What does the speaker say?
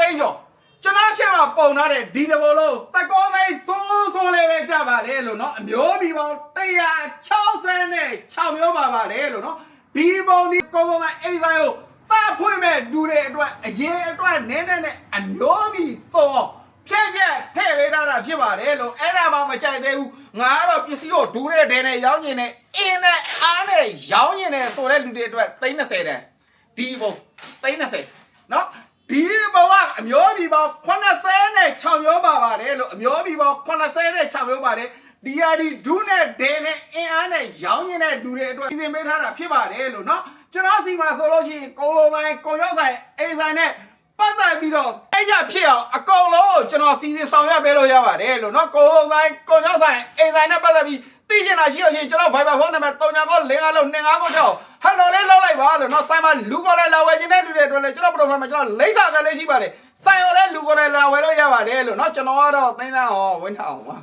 သိန်းကျော်ကျွန်တော်ရှေ့မှာပုံထားတဲ့ဒီတဘောလုံး19သိန်းဆိုးလေးပဲကြပါတယ်လို့နော်အမျိုးမိပေါင်း166မျိုးပါပါတယ်လို့နော်ဒီပုံဒီကုန်းကုန်းကအိမ်ဆိုင်ကိုစဖွင့်မဲ့လူတွေအတွက်အရင်အတွက်နည်းနည်းနဲ့အမျိုးမိစောဖြည့်ထည့်ပေးထားတာဖြစ်ပါတယ်လို့အဲ့ဒါမှမကြိုက်သေးဘူးငါကတော့ပစ္စည်းကိုဒူးတဲ့ဒဲနဲ့ရောင်းကျင်နဲ့အင်းနဲ့အားနဲ့ရောင်းကျင်နဲ့ဆိုတဲ့လူတွေအတွက်30တန်းဒီပုံ30နော်ဒီဘဝအမျိုးမိပေါင်း86မျိုးပါပါတယ်လို့အမျိုးမိပေါင်း86မျိုးပါတယ်ဒီဟာဒီဒူးနဲ့ဒဲနဲ့အင်းအားနဲ့ရောင်းကျင်တဲ့လူတွေအတွက်ပြင်ပေးထားတာဖြစ်ပါတယ်လို့နော်ကျွန်တော်စီမှာဆိုလို့ရှိရင်ကုံလုံးပိုင်းကုံရောက်ဆိုင်အိမ်ဆိုင်နဲ့ပတ်သက်ပြီးတော့အဲ့ရဖြစ်အောင်အကောင်လုံးကိုကျွန်တော်စီစဉ်ဆောင်ရွက်ပေးလို့ရပါတယ်လို့နော်ကုံလုံးပိုင်းကုံရောက်ဆိုင်အိမ်ဆိုင်နဲ့ပတ်သက်ပြီးသိချင်တာရှိလို့ရှိရင်ကျွန်တော် Viber ဖုန်းနံပါတ်3995လို့25ကိုဟယ်လိုလေးလောက်လိုက်ပါလို့နော်ဆိုင်မှာလူကိုလည်းလာဝယ်ခြင်းတဲ့လူတွေအတွက်လည်းကျွန်တော် profile မှာကျွန်တော်လိမ့်စာကလေးရှိပါတယ်ဆိုင်ရောလည်းလူကိုလည်းလာဝယ်လို့ရပါတယ်လို့နော်ကျွန်တော်ကတော့သိန်းသားဟောဝင်းထားအောင်ပါ